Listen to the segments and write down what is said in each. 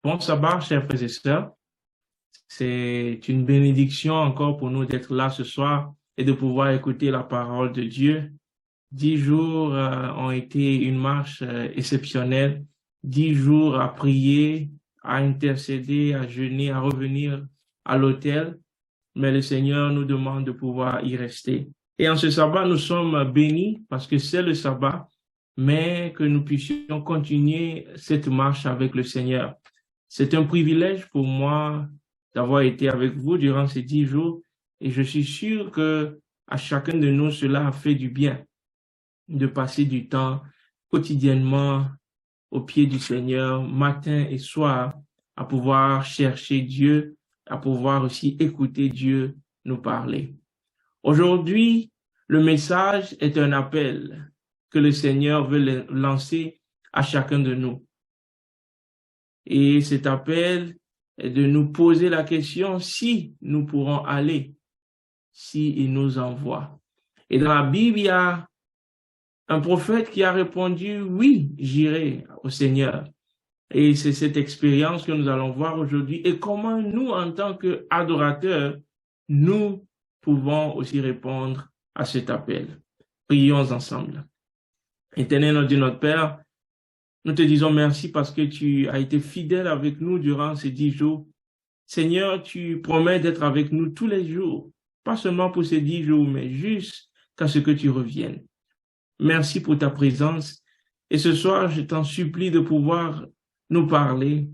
Bon sabbat, chers frères et sœurs. C'est une bénédiction encore pour nous d'être là ce soir et de pouvoir écouter la parole de Dieu. 10 jours ont été une marche exceptionnelle. 10 jours à prier, à intercéder, à jeûner, à revenir à l'autel. Mais le Seigneur nous demande de pouvoir y rester. Et en ce sabbat, nous sommes bénis parce que c'est le sabbat, mais que nous puissions continuer cette marche avec le Seigneur. C'est un privilège pour moi d'avoir été avec vous durant ces 10 jours et je suis sûr que à chacun de nous, cela a fait du bien de passer du temps quotidiennement au pied du Seigneur, matin et soir, à pouvoir chercher Dieu, à pouvoir aussi écouter Dieu nous parler. Aujourd'hui, le message est un appel que le Seigneur veut lancer à chacun de nous. Et cet appel est de nous poser la question si nous pourrons aller, si il nous envoie. Et dans la Bible, il y a un prophète qui a répondu, oui, j'irai au Seigneur. Et c'est cette expérience que nous allons voir aujourd'hui et comment nous, en tant qu'adorateurs, nous pouvons aussi répondre à cet appel. Prions ensemble. Éternel Dieu notre Père, nous te disons merci parce que tu as été fidèle avec nous durant ces 10 jours. Seigneur, tu promets d'être avec nous tous les jours, pas seulement pour ces 10 jours, mais jusqu'à ce que tu reviennes. Merci pour ta présence. Et ce soir, je t'en supplie de pouvoir nous parler,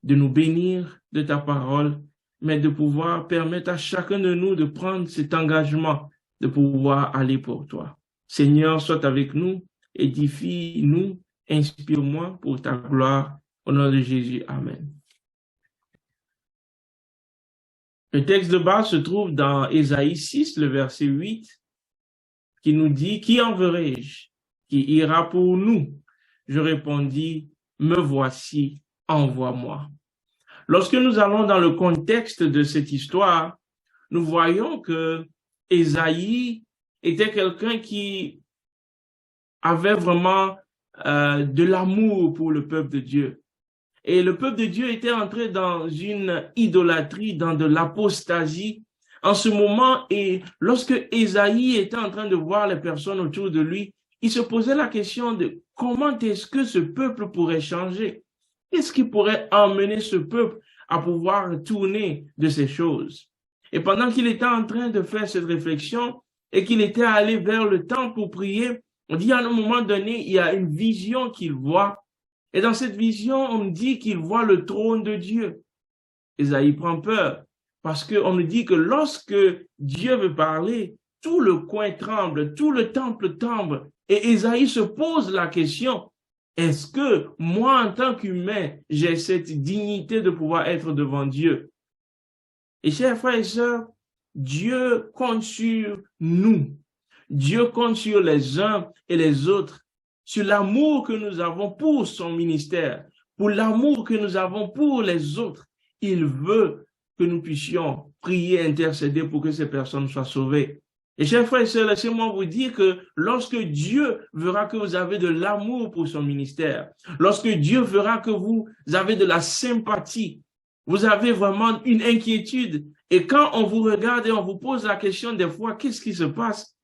de nous bénir de ta parole, mais de pouvoir permettre à chacun de nous de prendre cet engagement, de pouvoir aller pour toi. Seigneur, sois avec nous, édifie-nous, inspire-moi pour ta gloire. Au nom de Jésus, Amen. Le texte de base se trouve dans Ésaïe 6, le verset 8, qui nous dit « Qui enverrai-je? Qui ira pour nous ?» Je répondis « Me voici, envoie-moi. » Lorsque nous allons dans le contexte de cette histoire, nous voyons que Ésaïe était quelqu'un qui avait vraiment de l'amour pour le peuple de Dieu. Et le peuple de Dieu était entré dans une idolâtrie, dans de l'apostasie en ce moment. Et lorsque Ésaïe était en train de voir les personnes autour de lui, il se posait la question de comment est-ce que ce peuple pourrait changer? Qu'est-ce qui pourrait emmener ce peuple à pouvoir tourner de ces choses? Et pendant qu'il était en train de faire cette réflexion et qu'il était allé vers le temple pour prier, on dit à un moment donné, il y a une vision qu'il voit. Et dans cette vision, on dit qu'il voit le trône de Dieu. Ésaïe prend peur parce qu'on nous dit que lorsque Dieu veut parler, tout le coin tremble, tout le temple tremble. Et Ésaïe se pose la question, est-ce que moi, en tant qu'humain, j'ai cette dignité de pouvoir être devant Dieu? Et chers frères et sœurs, Dieu compte sur nous. Dieu compte sur les uns et les autres, sur l'amour que nous avons pour son ministère, pour l'amour que nous avons pour les autres. Il veut que nous puissions prier, intercéder pour que ces personnes soient sauvées. Et chers frères et sœurs, laissez-moi vous dire que lorsque Dieu verra que vous avez de l'amour pour son ministère, lorsque Dieu verra que vous avez de la sympathie, vous avez vraiment une inquiétude, et quand on vous regarde et on vous pose la question des fois, qu'est-ce qui se passe?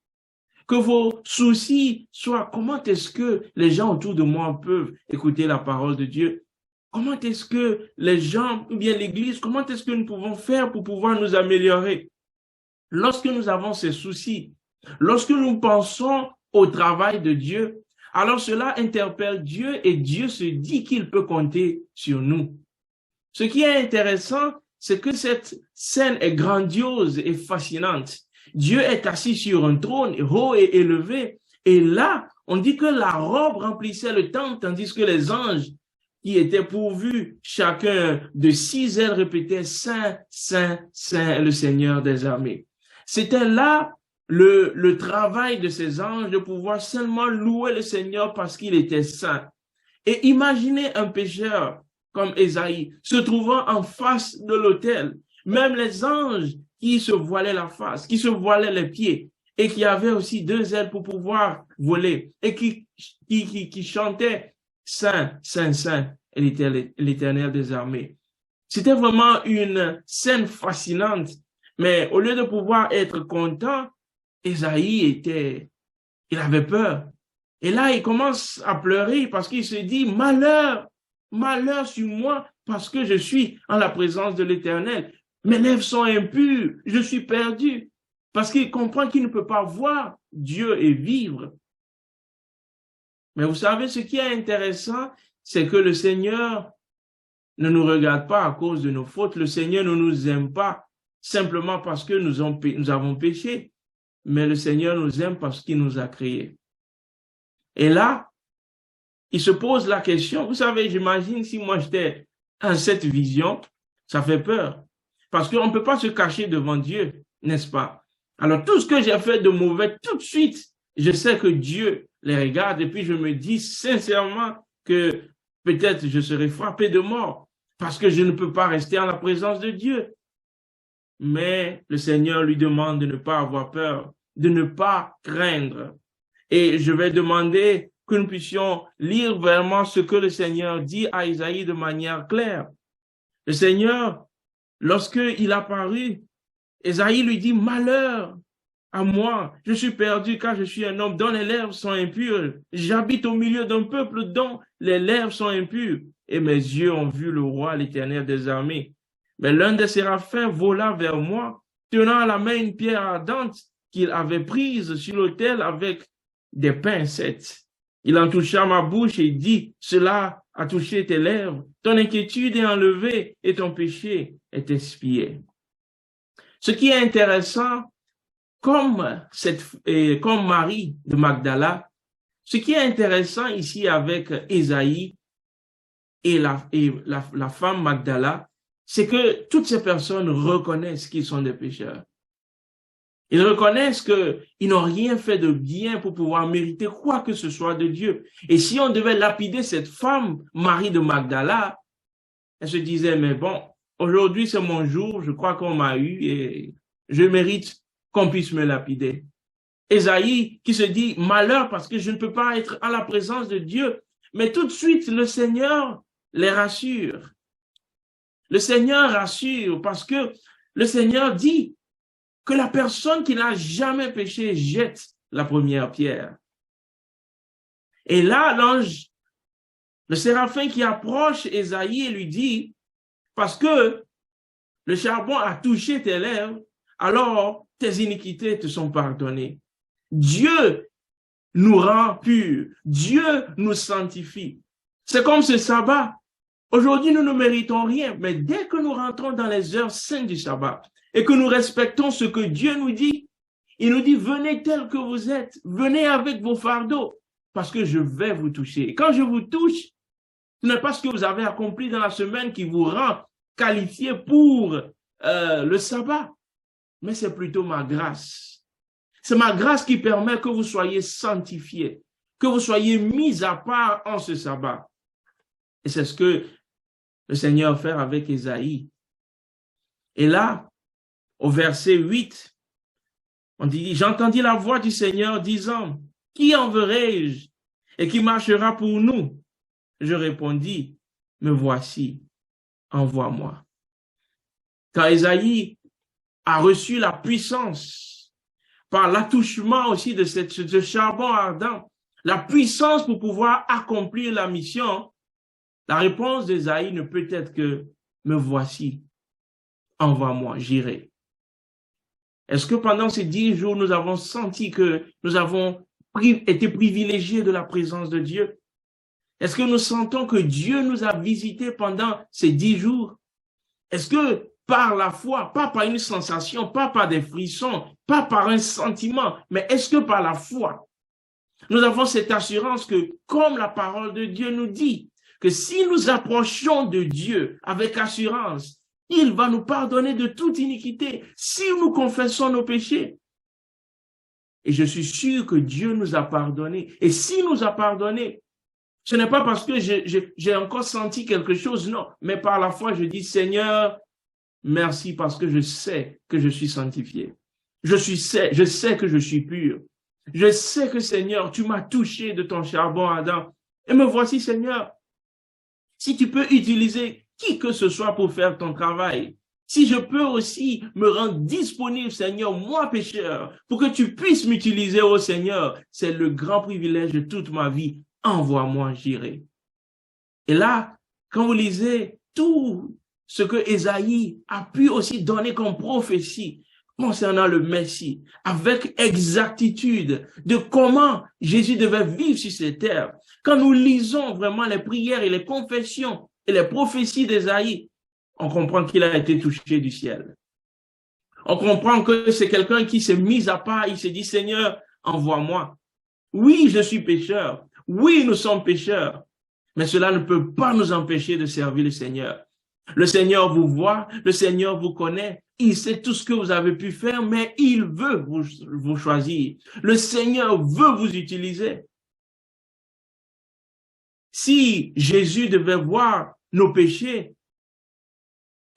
Que vos soucis soient, comment est-ce que les gens autour de moi peuvent écouter la parole de Dieu? Comment est-ce que les gens, ou bien l'Église, comment est-ce que nous pouvons faire pour pouvoir nous améliorer? Lorsque nous avons ces soucis, lorsque nous pensons au travail de Dieu, alors cela interpelle Dieu et Dieu se dit qu'il peut compter sur nous. Ce qui est intéressant, c'est que cette scène est grandiose et fascinante. Dieu est assis sur un trône haut et élevé. Et là, on dit que la robe remplissait le temple, tandis que les anges qui étaient pourvus, chacun de 6 ailes, répétaient « Saint, Saint, Saint, le Seigneur des armées ». C'était là le travail de ces anges de pouvoir seulement louer le Seigneur parce qu'il était saint. Et imaginez un pécheur comme Ésaïe se trouvant en face de l'autel. Même les anges qui se voilaient la face, qui se voilaient les pieds et qui avaient aussi 2 ailes pour pouvoir voler et qui chantaient « Saint, Saint, Saint, l'Éternel des armées ». C'était vraiment une scène fascinante. Mais au lieu de pouvoir être content, Ésaïe il avait peur. Et là, il commence à pleurer parce qu'il se dit, malheur, malheur sur moi parce que je suis en la présence de l'Éternel. Mes lèvres sont impures, je suis perdu. Parce qu'il comprend qu'il ne peut pas voir Dieu et vivre. Mais vous savez, ce qui est intéressant, c'est que le Seigneur ne nous regarde pas à cause de nos fautes. Le Seigneur ne nous aime pas simplement parce que nous avons péché, mais le Seigneur nous aime parce qu'il nous a créés. Et là, il se pose la question, vous savez, j'imagine si moi j'étais en cette vision, ça fait peur. Parce qu'on ne peut pas se cacher devant Dieu, n'est-ce pas? Alors tout ce que j'ai fait de mauvais, tout de suite, je sais que Dieu les regarde et puis je me dis sincèrement que peut-être je serai frappé de mort parce que je ne peux pas rester en la présence de Dieu. Mais le Seigneur lui demande de ne pas avoir peur, de ne pas craindre. Et je vais demander que nous puissions lire vraiment ce que le Seigneur dit à Isaïe de manière claire. Le Seigneur, lorsqu'il apparut, Isaïe lui dit, malheur à moi, je suis perdu car je suis un homme dont les lèvres sont impures. J'habite au milieu d'un peuple dont les lèvres sont impures. Et mes yeux ont vu le roi, l'Éternel des armées. Mais l'un des séraphins vola vers moi, tenant à la main une pierre ardente qu'il avait prise sur l'autel avec des pincettes. Il en toucha ma bouche et dit, cela a touché tes lèvres, ton inquiétude est enlevée et ton péché est expié. Ce qui est intéressant, comme Marie de Magdala, ce qui est intéressant ici avec Ésaïe et la femme Magdala, c'est que toutes ces personnes reconnaissent qu'ils sont des pécheurs. Ils reconnaissent qu'ils n'ont rien fait de bien pour pouvoir mériter quoi que ce soit de Dieu. Et si on devait lapider cette femme, Marie de Magdala, elle se disait, mais bon, aujourd'hui c'est mon jour, je crois qu'on m'a eu et je mérite qu'on puisse me lapider. Ésaïe qui se dit, malheur parce que je ne peux pas être à la présence de Dieu. Mais tout de suite, le Seigneur les rassure. Le Seigneur rassure parce que le Seigneur dit que la personne qui n'a jamais péché jette la première pierre. Et là, l'ange, le séraphin qui approche Ésaïe lui dit, parce que le charbon a touché tes lèvres, alors tes iniquités te sont pardonnées. Dieu nous rend purs, Dieu nous sanctifie. C'est comme ce sabbat. Aujourd'hui, nous ne méritons rien, mais dès que nous rentrons dans les heures saintes du sabbat et que nous respectons ce que Dieu nous dit, il nous dit, venez tel que vous êtes, venez avec vos fardeaux, parce que je vais vous toucher. Et quand je vous touche, ce n'est pas ce que vous avez accompli dans la semaine qui vous rend qualifié pour le sabbat, mais c'est plutôt ma grâce. C'est ma grâce qui permet que vous soyez sanctifiés, que vous soyez mis à part en ce sabbat. Et c'est ce que le Seigneur fait avec Ésaïe. Et là, au verset 8, on dit, j'entendis la voix du Seigneur disant, qui enverrai-je et qui marchera pour nous? Je répondis, me voici, envoie-moi. Quand Ésaïe a reçu la puissance par l'attouchement aussi de ce charbon ardent, la puissance pour pouvoir accomplir la mission, la réponse d'Ésaïe ne peut être que me voici, envoie-moi, j'irai. Est-ce que pendant ces 10 jours, nous avons senti que nous avons été privilégiés de la présence de Dieu? Est-ce que nous sentons que Dieu nous a visités pendant ces 10 jours? Est-ce que par la foi, pas par une sensation, pas par des frissons, pas par un sentiment, mais est-ce que par la foi, nous avons cette assurance que, comme la parole de Dieu nous dit, que si nous approchons de Dieu avec assurance, il va nous pardonner de toute iniquité si nous confessons nos péchés. Et je suis sûr que Dieu nous a pardonné. Et s'il nous a pardonné, ce n'est pas parce que j'ai encore senti quelque chose, non. Mais par la foi, je dis, Seigneur, merci parce que je sais que je suis sanctifié. Je sais que je suis pur. Je sais que, Seigneur, tu m'as touché de ton charbon ardent. Et me voici, Seigneur. Si tu peux utiliser qui que ce soit pour faire ton travail. Si je peux aussi me rendre disponible, Seigneur, moi pécheur, pour que tu puisses m'utiliser, ô Seigneur, c'est le grand privilège de toute ma vie. Envoie-moi, j'irai. Et là, quand vous lisez tout ce que Ésaïe a pu aussi donner comme prophétie concernant le Messie, avec exactitude de comment Jésus devait vivre sur cette terre, quand nous lisons vraiment les prières et les confessions et les prophéties d'Ésaïe, on comprend qu'il a été touché du ciel. On comprend que c'est quelqu'un qui s'est mis à part, il s'est dit, Seigneur, envoie-moi. Oui, je suis pécheur. Oui, nous sommes pécheurs. Mais cela ne peut pas nous empêcher de servir le Seigneur. Le Seigneur vous voit, le Seigneur vous connaît, il sait tout ce que vous avez pu faire, mais il veut vous choisir. Le Seigneur veut vous utiliser. Si Jésus devait voir nos péchés,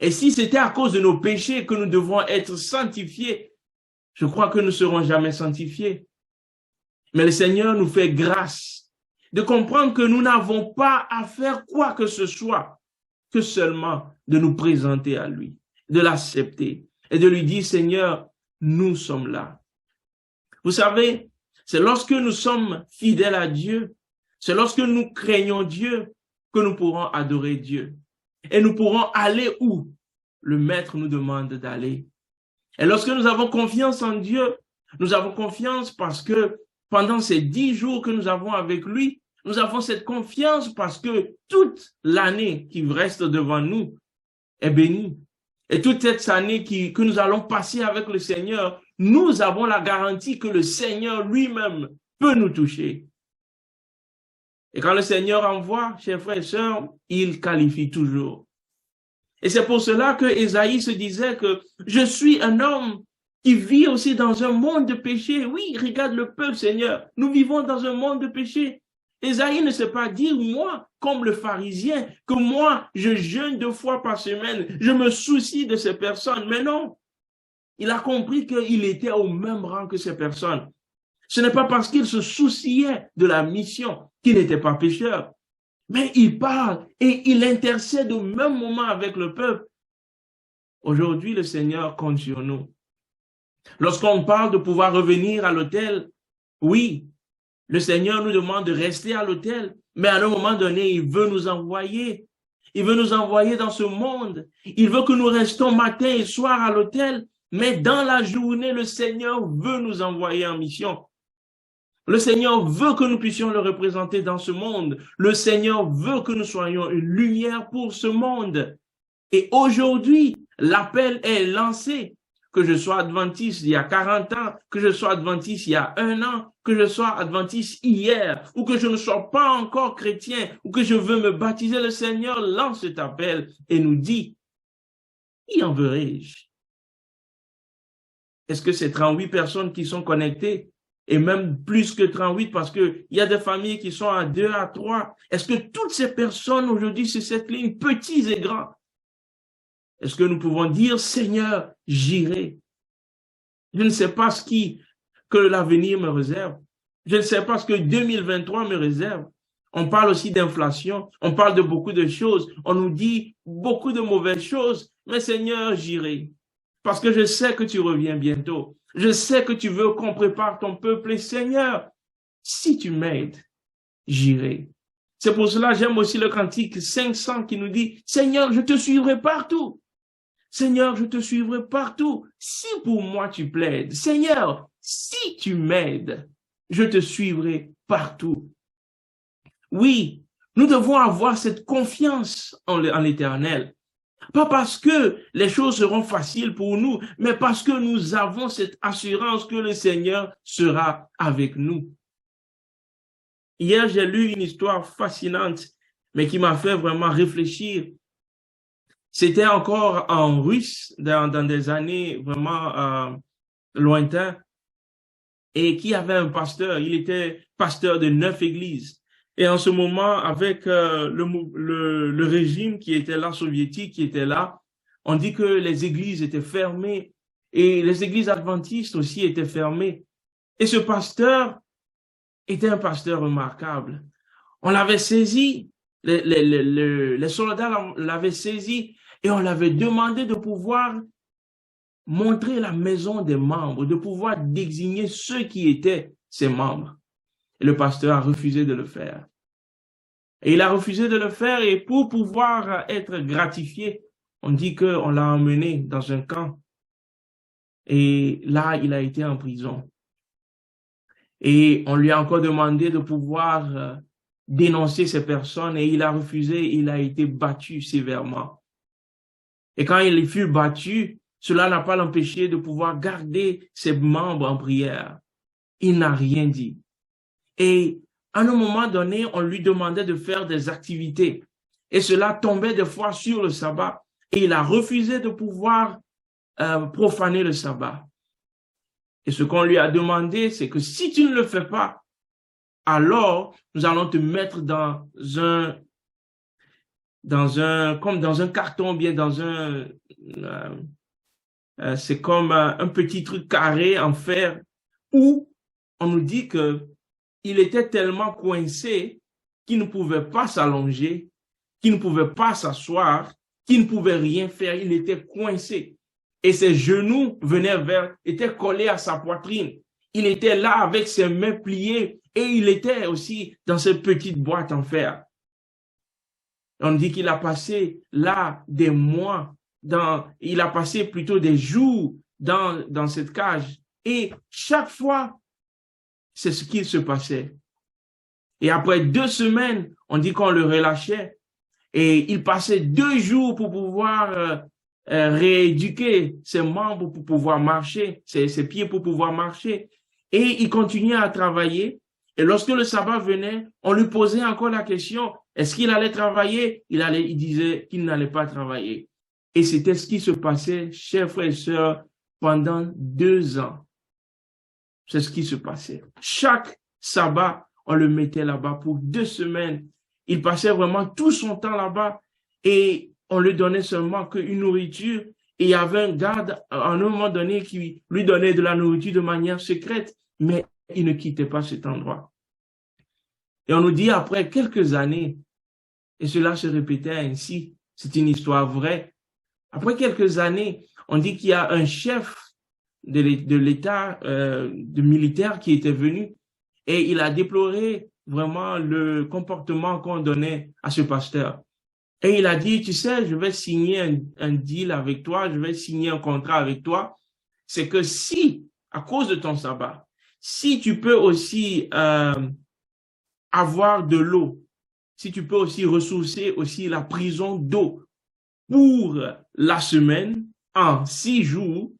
et si c'était à cause de nos péchés que nous devons être sanctifiés, je crois que nous ne serons jamais sanctifiés. Mais le Seigneur nous fait grâce de comprendre que nous n'avons pas à faire quoi que ce soit, que seulement de nous présenter à lui, de l'accepter et de lui dire, Seigneur, nous sommes là. Vous savez, c'est lorsque nous sommes fidèles à Dieu, c'est lorsque nous craignons Dieu que nous pourrons adorer Dieu. Et nous pourrons aller où le Maître nous demande d'aller. Et lorsque nous avons confiance en Dieu, nous avons confiance parce que pendant ces 10 jours que nous avons avec lui, nous avons cette confiance parce que toute l'année qui reste devant nous est bénie. Et toute cette année que nous allons passer avec le Seigneur, nous avons la garantie que le Seigneur lui-même peut nous toucher. Et quand le Seigneur envoie, chers frères et sœurs, il qualifie toujours. Et c'est pour cela que Ésaïe se disait que je suis un homme qui vit aussi dans un monde de péché. Oui, regarde le peuple, Seigneur. Nous vivons dans un monde de péché. Ésaïe ne sait pas dire, moi, comme le pharisien, que moi, je jeûne 2 fois par semaine, je me soucie de ces personnes. Mais non, il a compris qu'il était au même rang que ces personnes. Ce n'est pas parce qu'il se souciait de la mission qu'il n'était pas pécheur. Mais il parle et il intercède au même moment avec le peuple. Aujourd'hui, le Seigneur compte sur nous. Lorsqu'on parle de pouvoir revenir à l'autel, oui, le Seigneur nous demande de rester à l'autel, mais à un moment donné, il veut nous envoyer. Il veut nous envoyer dans ce monde. Il veut que nous restions matin et soir à l'autel, mais dans la journée, le Seigneur veut nous envoyer en mission. Le Seigneur veut que nous puissions le représenter dans ce monde. Le Seigneur veut que nous soyons une lumière pour ce monde. Et aujourd'hui, l'appel est lancé. Que je sois adventiste il y a 40 ans, que je sois adventiste il y a 1 an, que je sois adventiste hier, ou que je ne sois pas encore chrétien, ou que je veux me baptiser, le Seigneur lance cet appel et nous dit, qui enverrai-je? Est-ce que c'est 38 personnes qui sont connectées? Et même plus que 38 parce qu'il y a des familles qui sont à 2, à 3. Est-ce que toutes ces personnes aujourd'hui sur cette ligne, petits et grands, est-ce que nous pouvons dire, Seigneur, j'irai? Je ne sais pas que l'avenir me réserve. Je ne sais pas ce que 2023 me réserve. On parle aussi d'inflation, on parle de beaucoup de choses, on nous dit beaucoup de mauvaises choses, mais Seigneur, j'irai. Parce que je sais que tu reviens bientôt. Je sais que tu veux qu'on prépare ton peuple. Et Seigneur, si tu m'aides, j'irai. C'est pour cela que j'aime aussi le cantique 500 qui nous dit, Seigneur, je te suivrai partout. Seigneur, je te suivrai partout. Si pour moi tu plaides, Seigneur, si tu m'aides, je te suivrai partout. Oui, nous devons avoir cette confiance en l'Éternel. Pas parce que les choses seront faciles pour nous, mais parce que nous avons cette assurance que le Seigneur sera avec nous. Hier, j'ai lu une histoire fascinante, mais qui m'a fait vraiment réfléchir. C'était encore en Russe, dans des années vraiment lointaines, et qui avait un pasteur. Il était pasteur de 9 églises. Et en ce moment, avec le régime qui était là, soviétique, qui était là, on dit que les églises étaient fermées et les églises adventistes aussi étaient fermées. Et ce pasteur était un pasteur remarquable. On l'avait saisi les soldats l'avaient saisi et on l'avait demandé de pouvoir montrer la maison des membres, de pouvoir désigner ceux qui étaient ses membres. Et le pasteur a refusé de le faire. Et il a refusé de le faire et pour pouvoir être gratifié, on dit qu'on l'a emmené dans un camp. Et là, il a été en prison. Et on lui a encore demandé de pouvoir dénoncer ces personnes et il a refusé, il a été battu sévèrement. Et quand il fut battu, cela n'a pas l'empêché de pouvoir garder ses membres en prière. Il n'a rien dit. Et à un moment donné, on lui demandait de faire des activités. Et cela tombait des fois sur le sabbat. Et il a refusé de pouvoir profaner le sabbat. Et ce qu'on lui a demandé, c'est que si tu ne le fais pas, alors nous allons te mettre comme dans un carton, bien dans c'est comme un petit truc carré en fer où on nous dit que il était tellement coincé qu'il ne pouvait pas s'allonger, qu'il ne pouvait pas s'asseoir, qu'il ne pouvait rien faire, il était coincé. Et ses genoux étaient collés à sa poitrine. Il était là avec ses mains pliées et il était aussi dans cette petite boîte en fer. On dit qu'il a passé là des mois, il a passé plutôt des jours dans cette cage. Et chaque fois, c'est ce qui se passait. Et après 2 semaines, on dit qu'on le relâchait. Et il passait 2 jours pour pouvoir rééduquer ses membres pour pouvoir marcher, ses pieds pour pouvoir marcher. Et il continuait à travailler. Et lorsque le sabbat venait, on lui posait encore la question, est-ce qu'il allait travailler? Il disait qu'il n'allait pas travailler. Et c'était ce qui se passait, chers frères et sœurs, pendant 2 ans. C'est ce qui se passait. Chaque sabbat, on le mettait là-bas pour 2 semaines. Il passait vraiment tout son temps là-bas et on lui donnait seulement qu'une nourriture. Et il y avait un garde à un moment donné qui lui donnait de la nourriture de manière secrète, mais il ne quittait pas cet endroit. Et on nous dit après quelques années, et cela se répétait ainsi, c'est une histoire vraie. Après quelques années, on dit qu'il y a un chef de l'État de militaire qui était venu et il a déploré vraiment le comportement qu'on donnait à ce pasteur. Et il a dit, tu sais, je vais signer un deal avec toi, je vais signer un contrat avec toi. C'est que si, à cause de ton sabbat, si tu peux aussi avoir de l'eau, si tu peux aussi ressourcer aussi la prison d'eau pour la semaine, en 6 jours,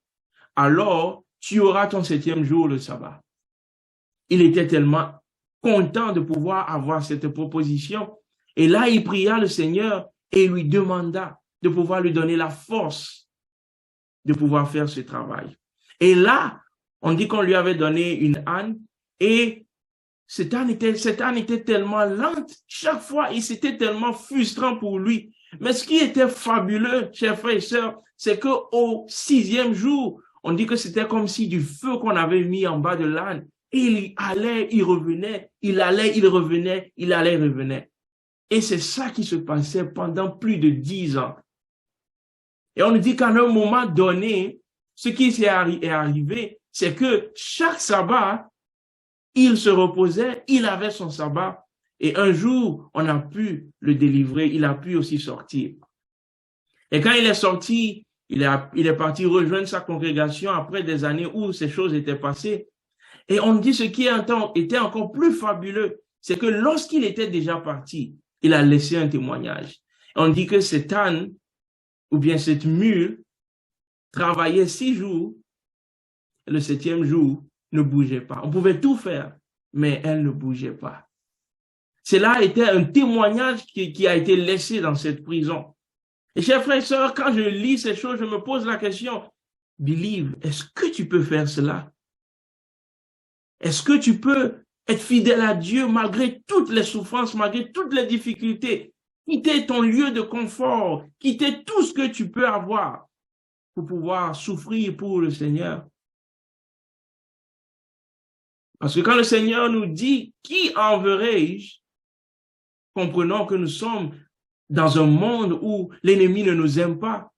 alors tu auras ton 7e jour le sabbat. Il était tellement content de pouvoir avoir cette proposition. Et là, il pria le Seigneur et lui demanda de pouvoir lui donner la force de pouvoir faire ce travail. Et là, on dit qu'on lui avait donné une âne et cette âne était tellement lente chaque fois et c'était tellement frustrant pour lui. Mais ce qui était fabuleux, chers frères et sœurs, c'est qu'au 6e jour, on dit que c'était comme si du feu qu'on avait mis en bas de l'âne. Et il allait, il revenait, il allait, il revenait, il allait, il revenait. Et c'est ça qui se passait pendant plus de 10 ans. Et on nous dit qu'à un moment donné, ce qui est arrivé, c'est que chaque sabbat, il se reposait, il avait son sabbat. Et un jour, on a pu le délivrer, il a pu aussi sortir. Et quand il est sorti, il est parti rejoindre sa congrégation après des années où ces choses étaient passées. Et on dit ce qui était encore plus fabuleux, c'est que lorsqu'il était déjà parti, il a laissé un témoignage. Et on dit que cet âne, ou bien cette mule, travaillait 6 jours, le 7e jour ne bougeait pas. On pouvait tout faire, mais elle ne bougeait pas. Cela était un témoignage qui a été laissé dans cette prison. Et chers frères et sœurs, quand je lis ces choses, je me pose la question, Believe, est-ce que tu peux faire cela? Est-ce que tu peux être fidèle à Dieu malgré toutes les souffrances, malgré toutes les difficultés? Quitter ton lieu de confort, quitter tout ce que tu peux avoir pour pouvoir souffrir pour le Seigneur. Parce que quand le Seigneur nous dit, qui enverrai-je? comprenons que nous sommes dans un monde où l'ennemi ne nous aime pas.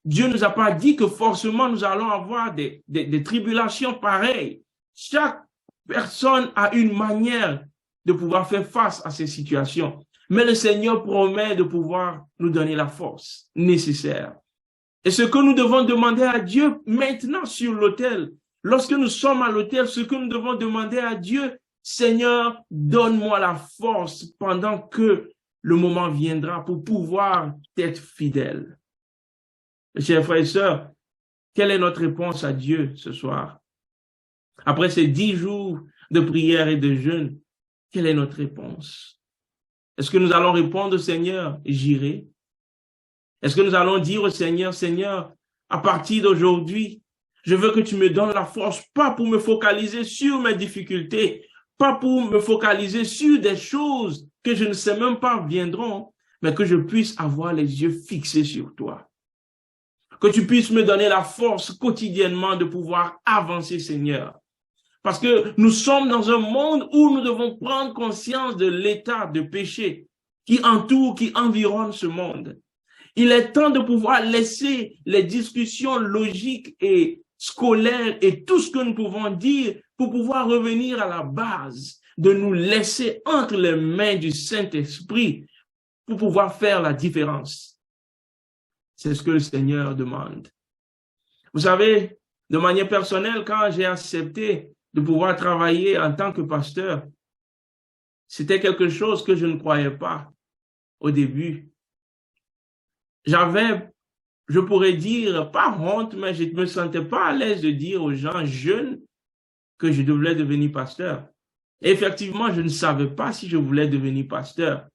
Dieu ne nous a pas dit que forcément nous allons avoir des tribulations pareilles. Chaque personne a une manière de pouvoir faire face à ces situations. Mais le Seigneur promet de pouvoir nous donner la force nécessaire. Et ce que nous devons demander à Dieu maintenant sur l'autel, lorsque nous sommes à l'autel, ce que nous devons demander à Dieu, Seigneur, donne-moi la force pendant que le moment viendra pour pouvoir être fidèle. Chers frères et sœurs, quelle est notre réponse à Dieu ce soir? Après ces 10 jours de prière et de jeûne, quelle est notre réponse? Est-ce que nous allons répondre au Seigneur, j'irai? Est-ce que nous allons dire au Seigneur, Seigneur, à partir d'aujourd'hui, je veux que tu me donnes la force, pas pour me focaliser sur mes difficultés, pas pour me focaliser sur des choses que je ne sais même pas viendront, mais que je puisse avoir les yeux fixés sur toi. Que tu puisses me donner la force quotidiennement de pouvoir avancer, Seigneur. Parce que nous sommes dans un monde où nous devons prendre conscience de l'état de péché qui entoure, qui environne ce monde. Il est temps de pouvoir laisser les discussions logiques et scolaires et tout ce que nous pouvons dire pour pouvoir revenir à la base, de nous laisser entre les mains du Saint-Esprit pour pouvoir faire la différence. C'est ce que le Seigneur demande. Vous savez, de manière personnelle, quand j'ai accepté de pouvoir travailler en tant que pasteur, c'était quelque chose que je ne croyais pas au début. J'avais, je pourrais dire, pas honte, mais je ne me sentais pas à l'aise de dire aux gens jeunes que je devais devenir pasteur. Et effectivement, je ne savais pas si je voulais devenir pasteur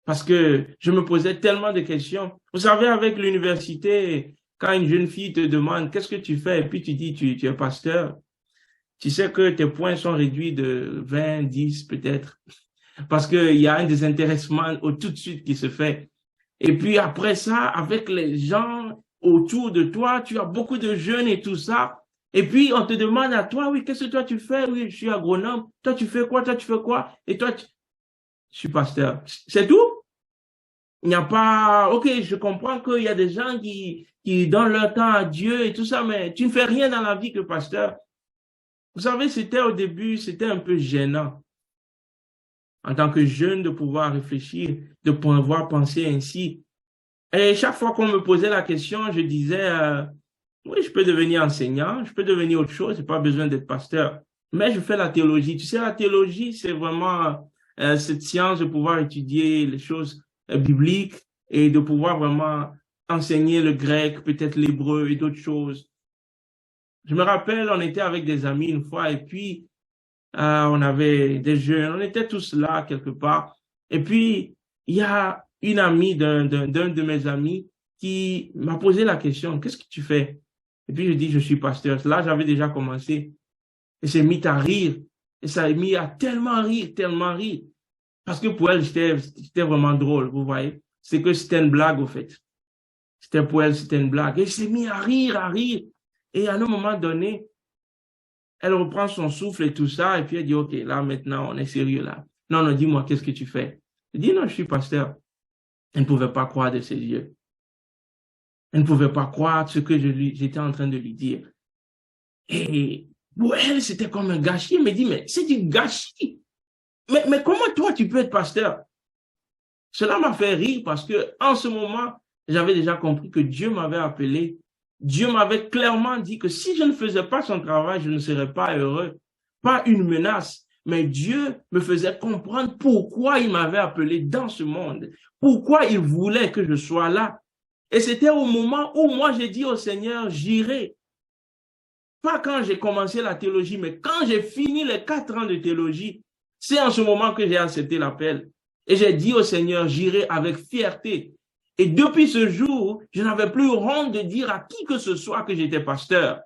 parce que je me posais tellement de questions. Vous savez, avec l'université, quand une jeune fille te demande qu'est-ce que tu fais et puis tu dis tu es pasteur, tu sais que tes points sont réduits de 20, 10 peut-être parce qu'il y a un désintéressement tout de suite qui se fait. Et puis après ça, avec les gens autour de toi, tu as beaucoup de jeunes et tout ça. Et puis on te demande à toi, oui, qu'est-ce que toi tu fais? Oui, je suis agronome. Toi tu fais quoi? Toi tu fais quoi? Et toi, je suis pasteur. C'est tout? Il n'y a pas, ok, je comprends qu'il y a des gens qui donnent leur temps à Dieu et tout ça, mais tu ne fais rien dans la vie que pasteur. Vous savez, c'était au début, c'était un peu gênant en tant que jeune de pouvoir réfléchir, de pouvoir penser ainsi. Et chaque fois qu'on me posait la question, je disais, oui, je peux devenir enseignant, je peux devenir autre chose, j'ai pas besoin d'être pasteur. Mais je fais la théologie. Tu sais, la théologie, c'est vraiment cette science de pouvoir étudier les choses bibliques et de pouvoir vraiment enseigner le grec, peut-être l'hébreu et d'autres choses. Je me rappelle, on était avec des amis une fois et puis on avait des jeunes, on était tous là quelque part. Et puis, il y a une amie d'un de mes amis qui m'a posé la question, qu'est-ce que tu fais? Et puis, je dis, je suis pasteur. Là, j'avais déjà commencé. Et c'est mis à rire. Et ça a mis à tellement rire, tellement rire. Parce que pour elle, c'était vraiment drôle, vous voyez. C'est que c'était une blague, au fait. C'était pour elle, c'était une blague. Et c'est mis à rire, à rire. Et à un moment donné, elle reprend son souffle et tout ça, et puis elle dit, OK, là, maintenant, on est sérieux, là. Non, non, dis-moi, qu'est-ce que tu fais? Elle dit, non, je suis pasteur. Elle ne pouvait pas croire de ses yeux. Elle ne pouvait pas croire ce que j'étais en train de lui dire. Et pour elle, c'était comme un gâchis. Elle me dit, mais c'est du gâchis. Mais comment toi, tu peux être pasteur? Cela m'a fait rire parce que en ce moment, j'avais déjà compris que Dieu m'avait appelé. Dieu m'avait clairement dit que si je ne faisais pas son travail, je ne serais pas heureux. Pas une menace, mais Dieu me faisait comprendre pourquoi il m'avait appelé dans ce monde, pourquoi il voulait que je sois là. Et c'était au moment où moi j'ai dit au Seigneur, j'irai. Pas quand j'ai commencé la théologie, mais quand j'ai fini les 4 ans de théologie, c'est en ce moment que j'ai accepté l'appel. Et j'ai dit au Seigneur, j'irai avec fierté. Et depuis ce jour, je n'avais plus honte de dire à qui que ce soit que j'étais pasteur.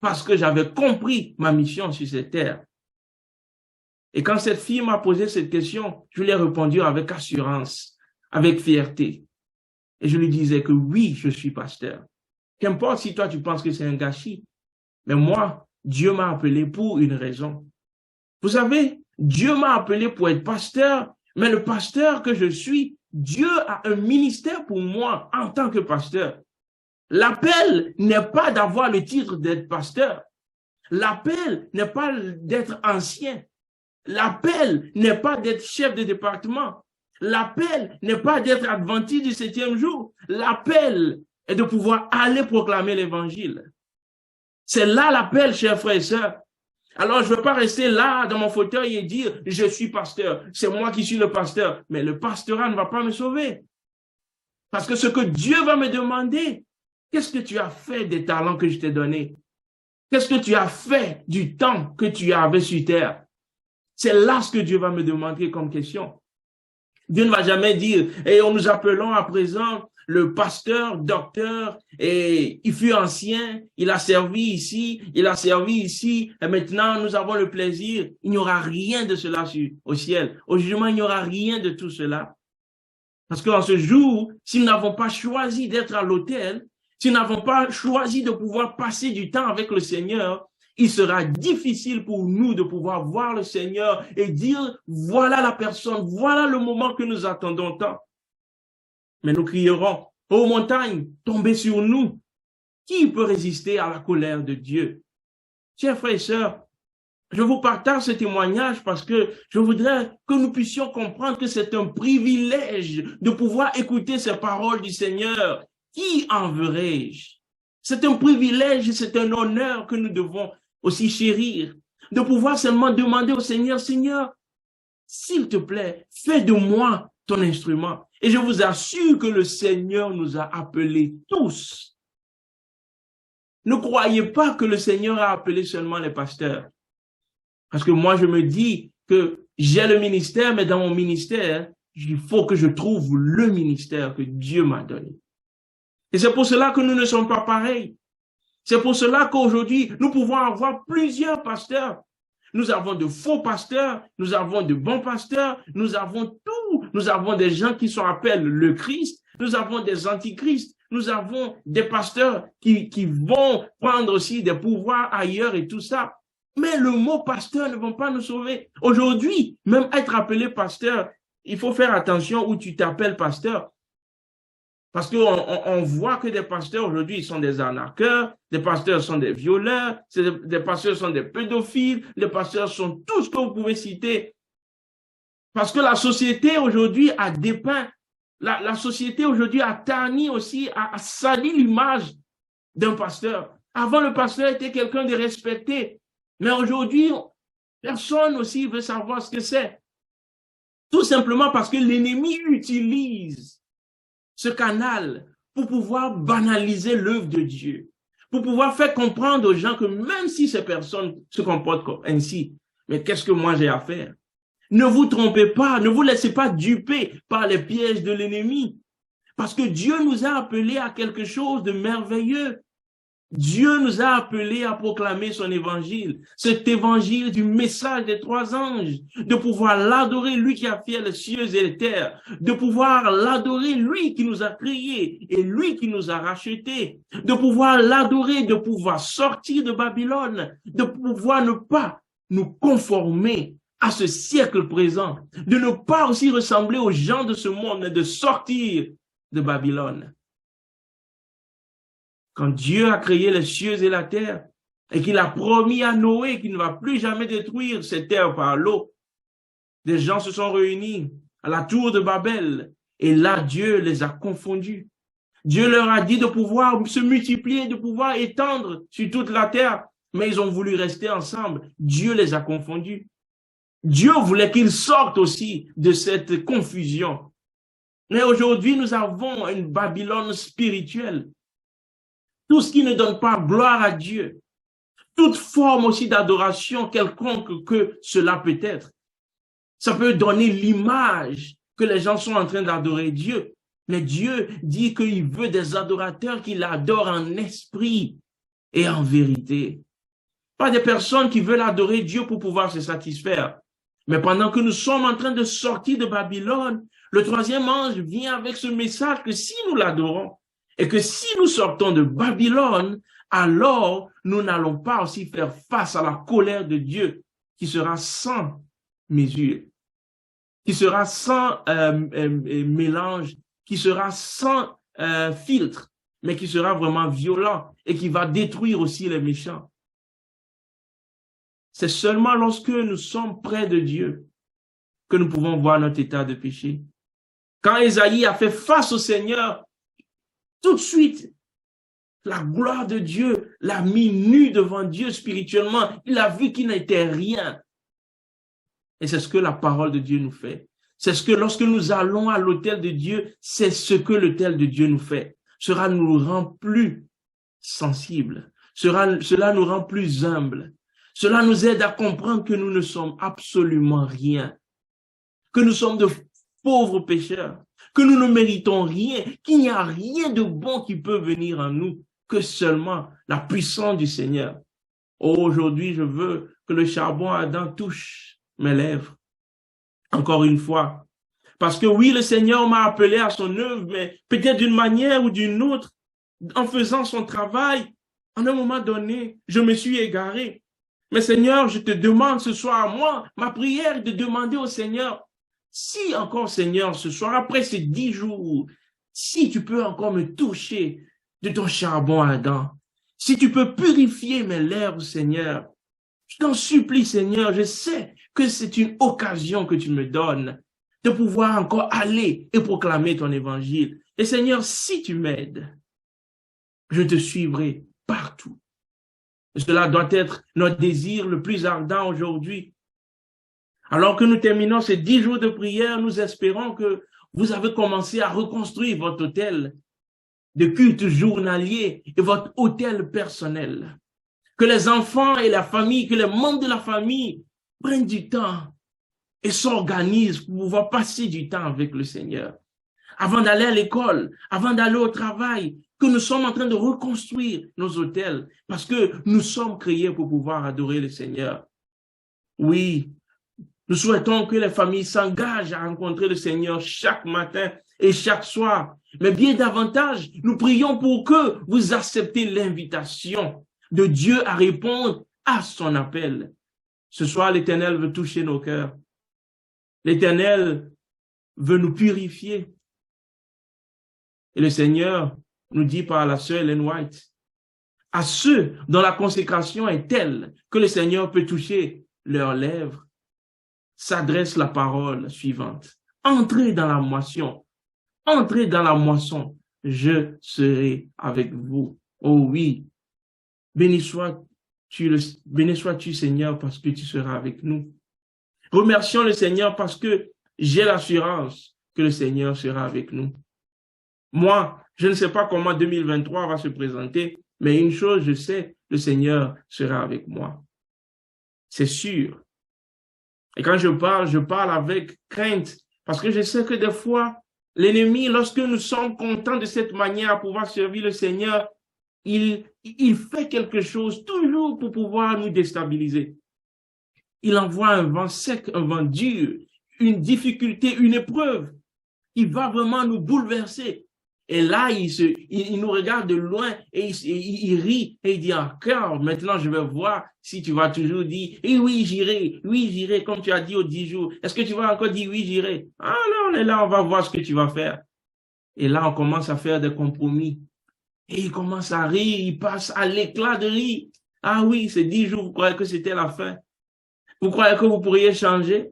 Parce que j'avais compris ma mission sur cette terre. Et quand cette fille m'a posé cette question, je lui ai répondu avec assurance, avec fierté. Et je lui disais que oui, je suis pasteur. Qu'importe si toi tu penses que c'est un gâchis. Mais moi, Dieu m'a appelé pour une raison. Vous savez, Dieu m'a appelé pour être pasteur, Mais le pasteur que je suis, Dieu a un ministère pour moi en tant que pasteur. L'appel n'est pas d'avoir le titre d'être pasteur. L'appel n'est pas d'être ancien. L'appel n'est pas d'être chef de département. L'appel n'est pas d'être adventiste du 7e jour. L'appel est de pouvoir aller proclamer l'évangile. C'est là l'appel, chers frères et sœurs. Alors, je ne veux pas rester là dans mon fauteuil et dire « je suis pasteur, c'est moi qui suis le pasteur ». Mais le pastorat ne va pas me sauver. Parce que ce que Dieu va me demander, qu'est-ce que tu as fait des talents que je t'ai donnés? Qu'est-ce que tu as fait du temps que tu avais sur terre? C'est là ce que Dieu va me demander comme question. Dieu ne va jamais dire « et nous appelons à présent le pasteur, docteur, et il fut ancien, il a servi ici, il a servi ici, et maintenant nous avons le plaisir. » Il n'y aura rien de cela au ciel. Au jugement, il n'y aura rien de tout cela. Parce qu'en ce jour, si nous n'avons pas choisi d'être à l'autel, si nous n'avons pas choisi de pouvoir passer du temps avec le Seigneur, il sera difficile pour nous de pouvoir voir le Seigneur et dire, voilà la personne, voilà le moment que nous attendons tant. Mais nous crierons, ô montagne, tombez sur nous. Qui peut résister à la colère de Dieu? Chers frères et sœurs, je vous partage ce témoignage parce que je voudrais que nous puissions comprendre que c'est un privilège de pouvoir écouter ces paroles du Seigneur. Qui enverrai-je? C'est un privilège, c'est un honneur que nous devons aussi chérir, de pouvoir seulement demander au Seigneur, Seigneur, s'il te plaît, fais de moi ton instrument. Et je vous assure que le Seigneur nous a appelés tous. Ne croyez pas que le Seigneur a appelé seulement les pasteurs. Parce que moi, je me dis que j'ai le ministère, mais dans mon ministère, il faut que je trouve le ministère que Dieu m'a donné. Et c'est pour cela que nous ne sommes pas pareils. C'est pour cela qu'aujourd'hui, nous pouvons avoir plusieurs pasteurs. Nous avons de faux pasteurs, nous avons de bons pasteurs, nous avons tout. Nous avons des gens qui sont appelés le Christ, nous avons des antichrists, nous avons des pasteurs qui vont prendre aussi des pouvoirs ailleurs et tout ça. Mais le mot pasteur ne va pas nous sauver. Aujourd'hui, même être appelé pasteur, il faut faire attention où tu t'appelles pasteur. Parce qu'on voit que des pasteurs aujourd'hui, ils sont des arnaqueurs, des pasteurs sont des violeurs, des pasteurs sont des pédophiles, les pasteurs sont tout ce que vous pouvez citer. Parce que la société aujourd'hui a dépeint, la société aujourd'hui a terni aussi, a sali l'image d'un pasteur. Avant, le pasteur était quelqu'un de respecté. Mais aujourd'hui, personne aussi veut savoir ce que c'est. Tout simplement parce que l'ennemi utilise ce canal pour pouvoir banaliser l'œuvre de Dieu, pour pouvoir faire comprendre aux gens que même si ces personnes se comportent ainsi, mais qu'est-ce que moi j'ai à faire? Ne vous trompez pas, ne vous laissez pas duper par les pièges de l'ennemi, parce que Dieu nous a appelés à quelque chose de merveilleux. Dieu nous a appelés à proclamer son évangile, cet évangile du message des 3 anges, de pouvoir l'adorer, lui qui a fait les cieux et les terres, de pouvoir l'adorer, lui qui nous a créés et lui qui nous a rachetés, de pouvoir l'adorer, de pouvoir sortir de Babylone, de pouvoir ne pas nous conformer à ce siècle présent, de ne pas aussi ressembler aux gens de ce monde, mais de sortir de Babylone. Quand Dieu a créé les cieux et la terre, et qu'il a promis à Noé qu'il ne va plus jamais détruire cette terre par l'eau, des gens se sont réunis à la tour de Babel, et là, Dieu les a confondus. Dieu leur a dit de pouvoir se multiplier, de pouvoir étendre sur toute la terre, mais ils ont voulu rester ensemble. Dieu les a confondus. Dieu voulait qu'ils sortent aussi de cette confusion. Mais aujourd'hui, nous avons une Babylone spirituelle. Tout ce qui ne donne pas gloire à Dieu, toute forme aussi d'adoration quelconque que cela peut être, ça peut donner l'image que les gens sont en train d'adorer Dieu. Mais Dieu dit qu'il veut des adorateurs qui l'adorent en esprit et en vérité. Pas des personnes qui veulent adorer Dieu pour pouvoir se satisfaire. Mais pendant que nous sommes en train de sortir de Babylone, le 3e ange vient avec ce message que si nous l'adorons, et que si nous sortons de Babylone, alors nous n'allons pas aussi faire face à la colère de Dieu qui sera sans mesure. qui sera sans mélange, qui sera sans filtre, mais qui sera vraiment violent et qui va détruire aussi les méchants. C'est seulement lorsque nous sommes près de Dieu que nous pouvons voir notre état de péché. Quand Ésaïe a fait face au Seigneur, tout de suite, la gloire de Dieu l'a mis nu devant Dieu spirituellement. Il a vu qu'il n'était rien. Et c'est ce que la parole de Dieu nous fait. C'est ce que lorsque nous allons à l'autel de Dieu, c'est ce que l'autel de Dieu nous fait. Cela nous rend plus sensibles. Cela nous rend plus humbles. Cela nous aide à comprendre que nous ne sommes absolument rien. Que nous sommes de pauvres pécheurs. Que nous ne méritons rien. Qu'il n'y a rien de bon qui peut venir en nous. Que seulement la puissance du Seigneur. Oh, aujourd'hui, je veux que le charbon ardent touche mes lèvres. Encore une fois. Parce que oui, le Seigneur m'a appelé à son œuvre, mais peut-être d'une manière ou d'une autre, en faisant son travail, en un moment donné, je me suis égaré. Mais Seigneur, je te demande ce soir à moi, ma prière est de demander au Seigneur, si encore Seigneur, ce soir, après ces 10 jours, si tu peux encore me toucher de ton charbon ardent, si tu peux purifier mes lèvres, Seigneur, je t'en supplie, Seigneur, je sais que c'est une occasion que tu me donnes de pouvoir encore aller et proclamer ton évangile. Et Seigneur, si tu m'aides, je te suivrai partout. Cela doit être notre désir le plus ardent aujourd'hui. Alors que nous terminons ces 10 jours de prière, nous espérons que vous avez commencé à reconstruire votre hôtel de culte journalier et votre hôtel personnel. Que les enfants et la famille, que les membres de la famille prennent du temps et s'organisent pour pouvoir passer du temps avec le Seigneur. Avant d'aller à l'école, avant d'aller au travail, que nous sommes en train de reconstruire nos hôtels parce que nous sommes créés pour pouvoir adorer le Seigneur. Oui, nous souhaitons que les familles s'engagent à rencontrer le Seigneur chaque matin et chaque soir. Mais bien davantage, nous prions pour que vous acceptez l'invitation de Dieu à répondre à son appel. Ce soir, l'Éternel veut toucher nos cœurs. L'Éternel veut nous purifier. Et le Seigneur nous dit par la sœur Ellen White, à ceux dont la consécration est telle que le Seigneur peut toucher leurs lèvres, s'adresse la parole suivante. Entrez dans la moisson. Entrez dans la moisson. Je serai avec vous. Oh oui. Béni sois-tu, Seigneur, parce que tu seras avec nous. Remercions le Seigneur parce que j'ai l'assurance que le Seigneur sera avec nous. Moi, je ne sais pas comment 2023 va se présenter, mais une chose, je sais, le Seigneur sera avec moi. C'est sûr. Et quand je parle avec crainte, parce que je sais que des fois, l'ennemi, lorsque nous sommes contents de cette manière à pouvoir servir le Seigneur, il fait quelque chose toujours pour pouvoir nous déstabiliser. Il envoie un vent sec, un vent dur, une difficulté, une épreuve. Il va vraiment nous bouleverser. Et là, il nous regarde de loin et il rit et il dit, encore, maintenant je vais voir si tu vas toujours dire, eh oui, j'irai, comme tu as dit aux 10 jours. Est-ce que tu vas encore dire, oui, j'irai? Ah là, on est là, on va voir ce que tu vas faire. Et là, on commence à faire des compromis. Et il commence à rire, il passe à l'éclat de rire. Ah oui, ces 10 jours, vous croyez que c'était la fin? Vous croyez que vous pourriez changer?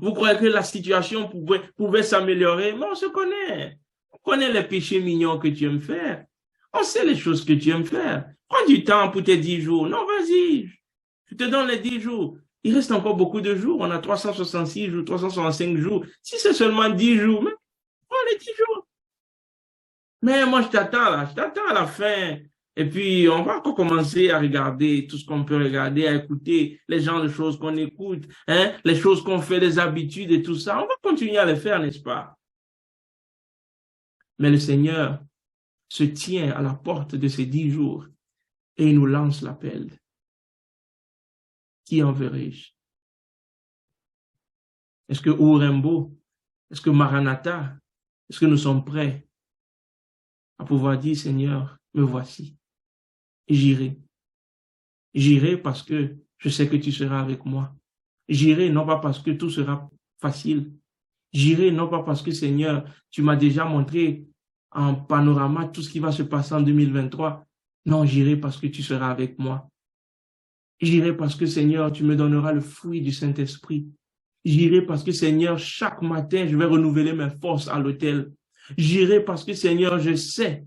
Vous croyez que la situation pouvait s'améliorer? Mais on se connaît. On connaît les péchés mignons que tu aimes faire. On sait les choses que tu aimes faire. Prends du temps pour tes 10 jours. Non, vas-y. Je te donne les 10 jours. Il reste encore beaucoup de jours. On a 366 jours, 365 jours. Si c'est seulement 10 jours, mais prends les 10 jours. Mais moi, je t'attends là. Je t'attends à la fin. Et puis, on va encore commencer à regarder tout ce qu'on peut regarder, à écouter les genres de choses qu'on écoute, hein, les choses qu'on fait, les habitudes et tout ça. On va continuer à les faire, n'est-ce pas? Mais le Seigneur se tient à la porte de ces 10 jours et il nous lance l'appel. Qui enverrai-je? Est-ce que Ourembo? Est-ce que Maranatha? Est-ce que nous sommes prêts à pouvoir dire, Seigneur, me voici. J'irai. J'irai parce que je sais que tu seras avec moi. J'irai non pas parce que tout sera facile, J'irai non pas parce que, Seigneur, tu m'as déjà montré en panorama tout ce qui va se passer en 2023. Non, j'irai parce que tu seras avec moi. J'irai parce que, Seigneur, tu me donneras le fruit du Saint-Esprit. J'irai parce que, Seigneur, chaque matin, je vais renouveler mes forces à l'autel. J'irai parce que, Seigneur, je sais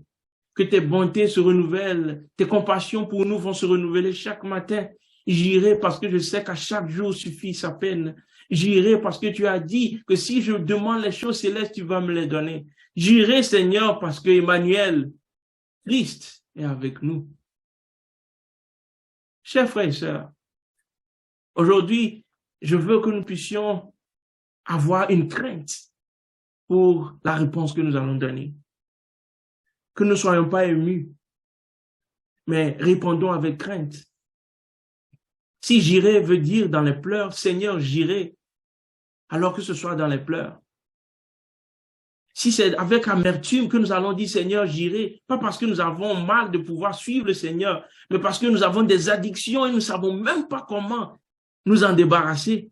que tes bontés se renouvellent, tes compassions pour nous vont se renouveler chaque matin. J'irai parce que je sais qu'à chaque jour suffit sa peine. J'irai parce que tu as dit que si je demande les choses célestes, tu vas me les donner. J'irai, Seigneur, parce que Emmanuel, Christ, est avec nous. Chers frères et sœurs, aujourd'hui, je veux que nous puissions avoir une crainte pour la réponse que nous allons donner. Que nous ne soyons pas émus, mais répondons avec crainte. Si j'irai veut dire dans les pleurs, Seigneur, j'irai, alors que ce soit dans les pleurs. Si c'est avec amertume que nous allons dire, Seigneur, j'irai, pas parce que nous avons mal de pouvoir suivre le Seigneur, mais parce que nous avons des addictions et nous ne savons même pas comment nous en débarrasser.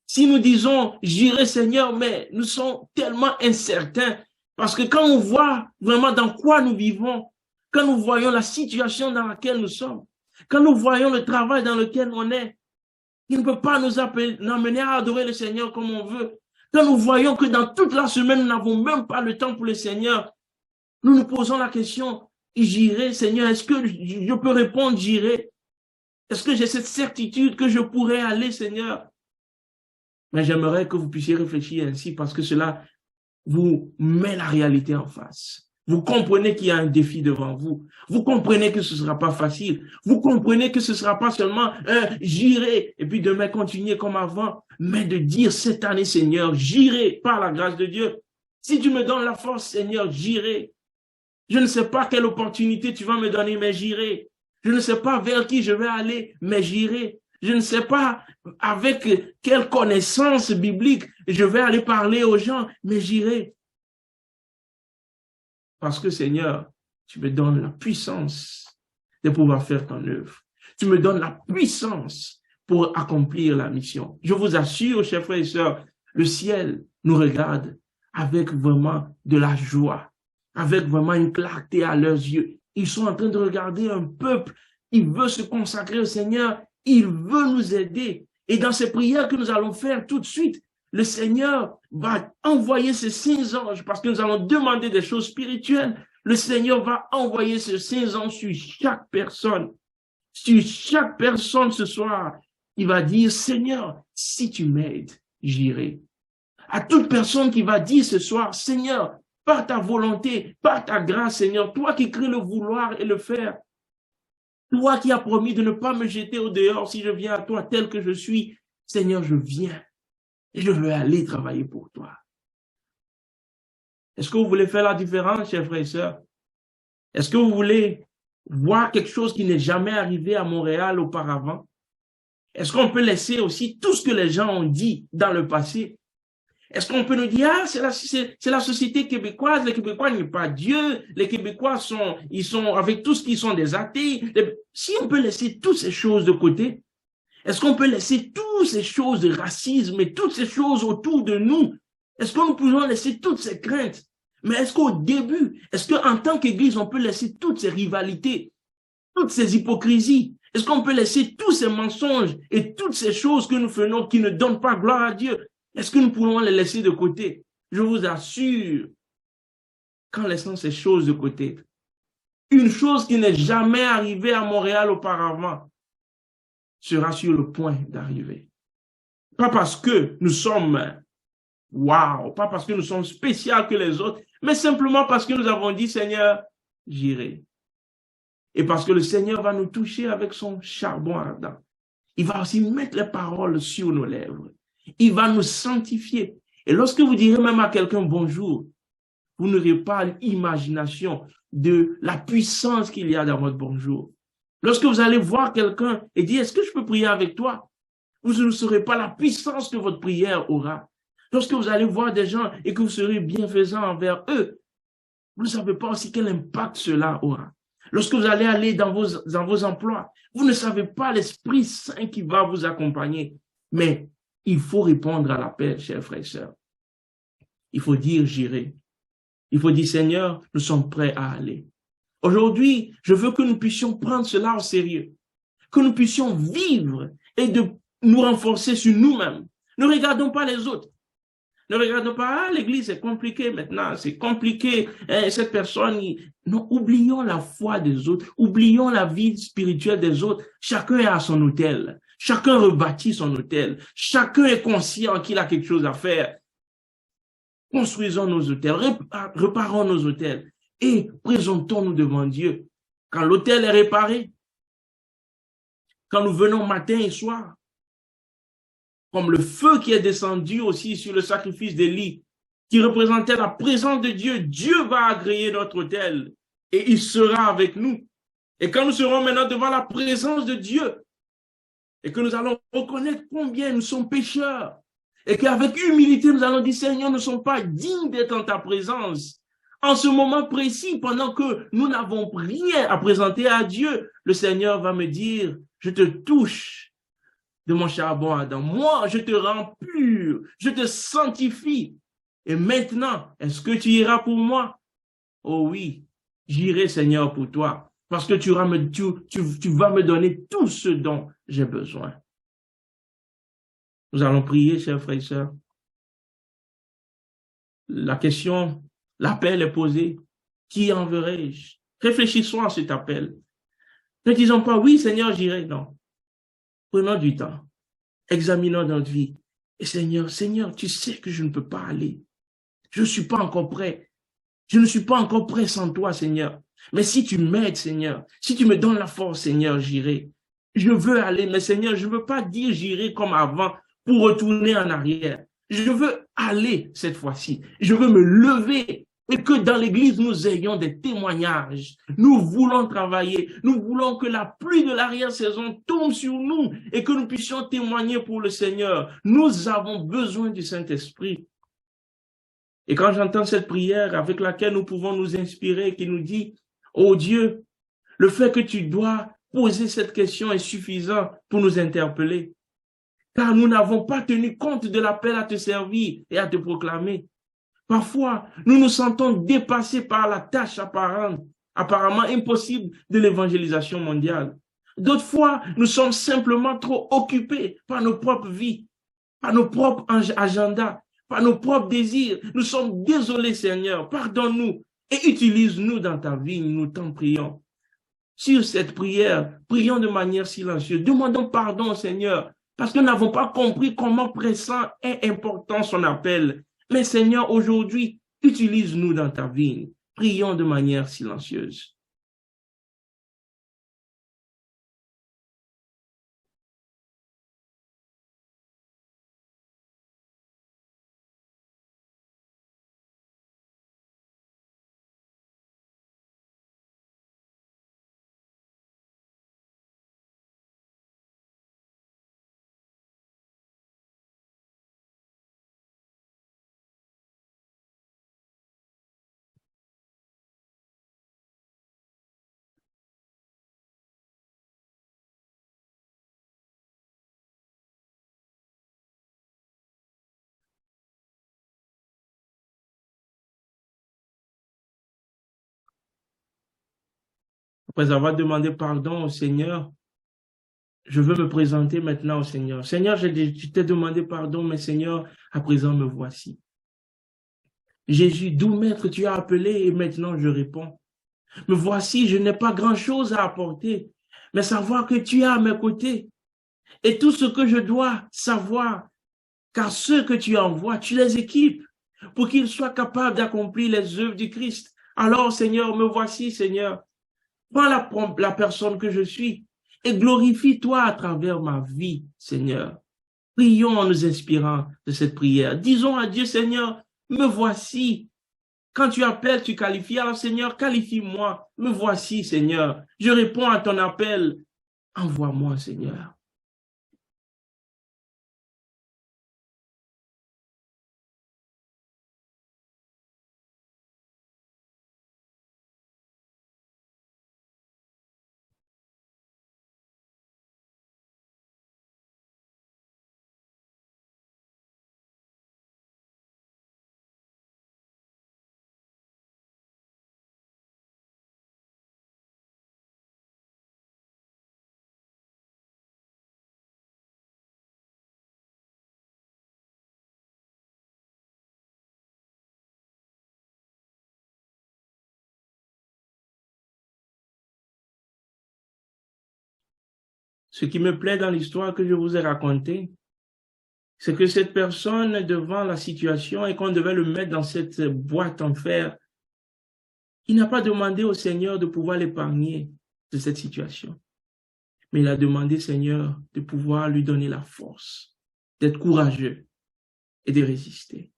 Si nous disons, j'irai, Seigneur, mais nous sommes tellement incertains, parce que quand on voit vraiment dans quoi nous vivons, quand nous voyons la situation dans laquelle nous sommes, quand nous voyons le travail dans lequel on est, il ne peut pas nous amener à adorer le Seigneur comme on veut. Quand nous voyons que dans toute la semaine, nous n'avons même pas le temps pour le Seigneur, nous nous posons la question, j'irai, Seigneur, est-ce que je peux répondre, j'irai? Est-ce que j'ai cette certitude que je pourrais aller, Seigneur? Mais j'aimerais que vous puissiez réfléchir ainsi parce que cela vous met la réalité en face. Vous comprenez qu'il y a un défi devant vous. Vous comprenez que ce ne sera pas facile. Vous comprenez que ce ne sera pas seulement j'irai et puis demain continuer comme avant, mais de dire cette année, Seigneur, j'irai par la grâce de Dieu. Si tu me donnes la force, Seigneur, j'irai. Je ne sais pas quelle opportunité tu vas me donner, mais j'irai. Je ne sais pas vers qui je vais aller, mais j'irai. Je ne sais pas avec quelle connaissance biblique je vais aller parler aux gens, mais j'irai. Parce que, Seigneur, tu me donnes la puissance de pouvoir faire ton œuvre. Tu me donnes la puissance pour accomplir la mission. Je vous assure, chers frères et sœurs, le ciel nous regarde avec vraiment de la joie, avec vraiment une clarté à leurs yeux. Ils sont en train de regarder un peuple, il veut se consacrer au Seigneur, il veut nous aider. Et dans ces prières que nous allons faire tout de suite, le Seigneur va envoyer ses saints anges parce que nous allons demander des choses spirituelles. Le Seigneur va envoyer ses saints anges sur chaque personne. Sur chaque personne ce soir, il va dire, Seigneur, si tu m'aides, j'irai. À toute personne qui va dire ce soir, Seigneur, par ta volonté, par ta grâce, Seigneur, toi qui crées le vouloir et le faire, toi qui as promis de ne pas me jeter au dehors si je viens à toi tel que je suis, Seigneur, je viens. Et je veux aller travailler pour toi. Est-ce que vous voulez faire la différence, chers frères et sœurs? Est-ce que vous voulez voir quelque chose qui n'est jamais arrivé à Montréal auparavant? Est-ce qu'on peut laisser aussi tout ce que les gens ont dit dans le passé? Est-ce qu'on peut nous dire, ah, c'est la société québécoise, les Québécois n'aiment pas Dieu, les Québécois ils sont avec tout ce qui sont des athées. Si on peut laisser toutes ces choses de côté, est-ce qu'on peut laisser toutes ces choses de racisme et toutes ces choses autour de nous? Est-ce que nous pouvons laisser toutes ces craintes? Mais est-ce qu'au début, est-ce qu'en tant qu'Église, on peut laisser toutes ces rivalités, toutes ces hypocrisies? Est-ce qu'on peut laisser tous ces mensonges et toutes ces choses que nous faisons qui ne donnent pas gloire à Dieu? Est-ce que nous pouvons les laisser de côté? Je vous assure, qu'en laissant ces choses de côté, une chose qui n'est jamais arrivée à Montréal auparavant, sera sur le point d'arriver. Pas parce que nous sommes waouh, pas parce que nous sommes spéciaux que les autres, mais simplement parce que nous avons dit, Seigneur, j'irai. Et parce que le Seigneur va nous toucher avec son charbon ardent. Il va aussi mettre les paroles sur nos lèvres. Il va nous sanctifier. Et lorsque vous direz même à quelqu'un bonjour, vous n'aurez pas l'imagination de la puissance qu'il y a dans votre bonjour. Lorsque vous allez voir quelqu'un et dire, est-ce que je peux prier avec toi? Vous ne saurez pas la puissance que votre prière aura. Lorsque vous allez voir des gens et que vous serez bienfaisant envers eux, vous ne savez pas aussi quel impact cela aura. Lorsque vous allez aller dans vos emplois, vous ne savez pas l'Esprit Saint qui va vous accompagner. Mais il faut répondre à l'appel, chers frères et sœurs. il faut dire j'irai. Il faut dire Seigneur, nous sommes prêts à aller. Aujourd'hui, je veux que nous puissions prendre cela au sérieux, que nous puissions vivre et de nous renforcer sur nous-mêmes. Ne regardons pas les autres. Ne regardons pas, ah, l'église c'est compliqué maintenant, c'est compliqué, cette personne, non, oublions la foi des autres, oublions la vie spirituelle des autres. Chacun est à son hôtel, chacun rebâtit son hôtel, chacun est conscient qu'il a quelque chose à faire. Construisons nos hôtels, réparons nos hôtels et présentons-nous devant Dieu. Quand l'hôtel est réparé, quand nous venons matin et soir, comme le feu qui est descendu aussi sur le sacrifice d'Élie, qui représentait la présence de Dieu, Dieu va agréer notre autel et il sera avec nous. Et quand nous serons maintenant devant la présence de Dieu et que nous allons reconnaître combien nous sommes pécheurs et qu'avec humilité nous allons dire Seigneur, nous ne sommes pas dignes d'être en ta présence. En ce moment précis, pendant que nous n'avons rien à présenter à Dieu, le Seigneur va me dire, je te touche de mon charbon ardent. Moi, je te rends pur, je te sanctifie. Et maintenant, est-ce que tu iras pour moi? Oh oui, j'irai, Seigneur, pour toi, parce que tu vas me donner tout ce dont j'ai besoin. Nous allons prier, chers frères et sœurs. La question, l'appel est posé. Qui enverrai-je? Réfléchissons à cet appel. Ne disons pas, oui, Seigneur, j'irai. Non. Prenons du temps. Examinons notre vie. Et Seigneur, tu sais que je ne peux pas aller. Je ne suis pas encore prêt. Je ne suis pas encore prêt sans toi, Seigneur. Mais si tu m'aides, Seigneur, si tu me donnes la force, Seigneur, j'irai. Je veux aller, mais Seigneur, je ne veux pas dire j'irai comme avant pour retourner en arrière. Je veux aller cette fois-ci. Je veux me lever et que dans l'église, nous ayons des témoignages. Nous voulons travailler. Nous voulons que la pluie de l'arrière-saison tombe sur nous et que nous puissions témoigner pour le Seigneur. Nous avons besoin du Saint-Esprit. Et quand j'entends cette prière avec laquelle nous pouvons nous inspirer, qui nous dit, oh Dieu, le fait que tu dois poser cette question est suffisant pour nous interpeller. Car nous n'avons pas tenu compte de l'appel à te servir et à te proclamer. Parfois, nous nous sentons dépassés par la tâche apparemment impossible de l'évangélisation mondiale. D'autres fois, nous sommes simplement trop occupés par nos propres vies, par nos propres agendas, par nos propres désirs. Nous sommes désolés, Seigneur. Pardonne-nous et utilise-nous dans ta vie. Nous t'en prions. Sur cette prière, prions de manière silencieuse. Demandons pardon au Seigneur parce que nous n'avons pas compris comment pressant et important son appel. Mais Seigneur, aujourd'hui, utilise-nous dans ta vie. Prions de manière silencieuse. Après avoir demandé pardon au Seigneur, je veux me présenter maintenant au Seigneur. Seigneur, je t'ai demandé pardon, mais Seigneur, à présent me voici. Jésus, d'où maître tu as appelé et maintenant je réponds. Me voici, je n'ai pas grand-chose à apporter, mais savoir que tu es à mes côtés et tout ce que je dois savoir, car ceux que tu envoies, tu les équipes pour qu'ils soient capables d'accomplir les œuvres du Christ. Alors, Seigneur, me voici, Seigneur. Prends la personne que je suis et glorifie-toi à travers ma vie, Seigneur. Prions en nous inspirant de cette prière. Disons à Dieu, Seigneur, me voici. Quand tu appelles, tu qualifies. Alors, Seigneur, qualifie-moi. Me voici, Seigneur. Je réponds à ton appel. Envoie-moi, Seigneur. Ce qui me plaît dans l'histoire que je vous ai racontée, c'est que cette personne, devant la situation et qu'on devait le mettre dans cette boîte en fer, il n'a pas demandé au Seigneur de pouvoir l'épargner de cette situation. Mais il a demandé, Seigneur, de pouvoir lui donner la force, d'être courageux et de résister.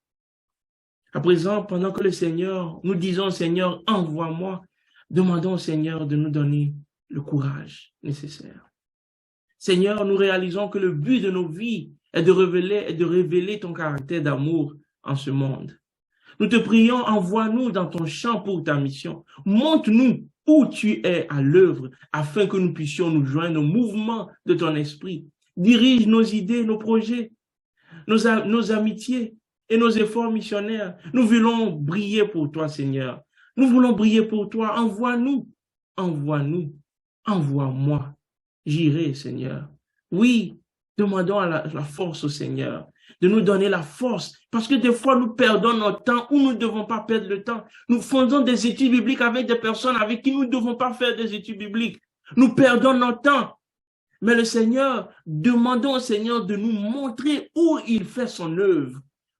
À présent, pendant que le Seigneur, nous disons, Seigneur, envoie-moi, demandons au Seigneur de nous donner le courage nécessaire. Seigneur, nous réalisons que le but de nos vies est de révéler ton caractère d'amour en ce monde. Nous te prions, envoie-nous dans ton champ pour ta mission. Montre-nous où tu es à l'œuvre afin que nous puissions nous joindre au mouvement de ton esprit. Dirige nos idées, nos projets, nos amitiés et nos efforts missionnaires. Nous voulons briller pour toi, Seigneur. Nous voulons briller pour toi. Envoie-nous, envoie-nous, envoie-moi. J'irai, Seigneur. Oui, demandons à la force au Seigneur de nous donner la force, parce que des fois nous perdons notre temps où nous ne devons pas perdre le temps. Nous faisons des études bibliques avec des personnes avec qui nous ne devons pas faire des études bibliques. Nous perdons notre temps. Mais le Seigneur, demandons au Seigneur de nous montrer où il fait son œuvre,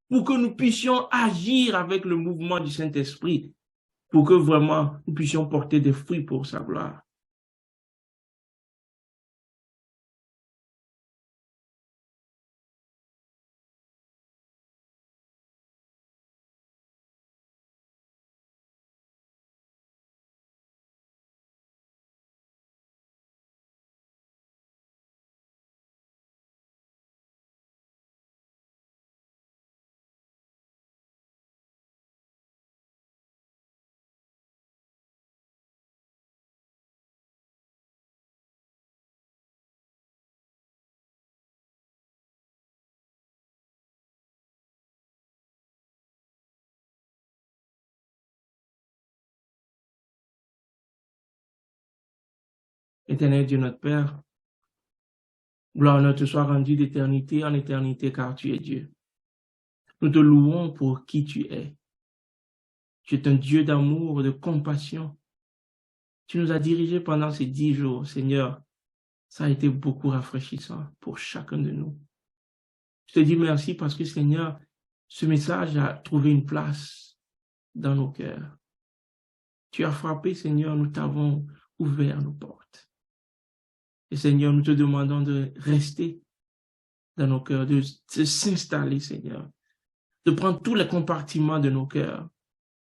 pour que nous puissions agir avec le mouvement du Saint-Esprit, pour que vraiment nous puissions porter des fruits pour sa gloire. Éternel Dieu notre Père, gloire ne te soit rendue d'éternité en éternité, car tu es Dieu. Nous te louons pour qui tu es. Tu es un Dieu d'amour, de compassion. Tu nous as dirigés pendant ces 10 jours, Seigneur. Ça a été beaucoup rafraîchissant pour chacun de nous. Je te dis merci parce que, Seigneur, ce message a trouvé une place dans nos cœurs. Tu as frappé, Seigneur, nous t'avons ouvert nos portes. Et Seigneur, nous te demandons de rester dans nos cœurs, de s'installer, Seigneur, de prendre tous les compartiments de nos cœurs.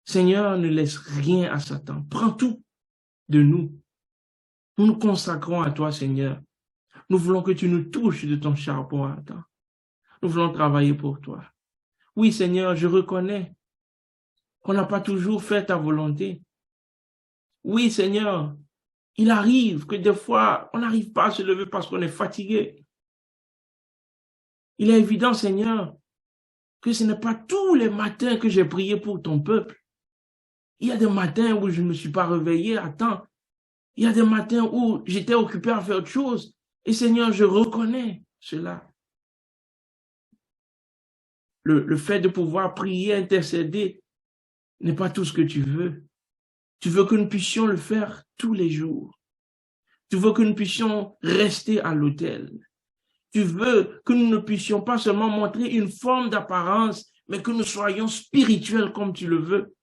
Seigneur, ne laisse rien à Satan. Prends tout de nous. Nous nous consacrons à toi, Seigneur. Nous voulons que tu nous touches de ton charbon ardent. Nous voulons travailler pour toi. Oui, Seigneur, je reconnais qu'on n'a pas toujours fait ta volonté. Oui, Seigneur, il arrive que des fois, on n'arrive pas à se lever parce qu'on est fatigué. Il est évident, Seigneur, que ce n'est pas tous les matins que j'ai prié pour ton peuple. Il y a des matins où je ne me suis pas réveillé à temps. Il y a des matins où j'étais occupé à faire autre chose. Et Seigneur, je reconnais cela. Le fait de pouvoir prier, intercéder, n'est pas tout ce que tu veux. Tu veux que nous puissions le faire tous les jours. Tu veux que nous puissions rester à l'autel. Tu veux que nous ne puissions pas seulement montrer une forme d'apparence, mais que nous soyons spirituels comme tu le veux.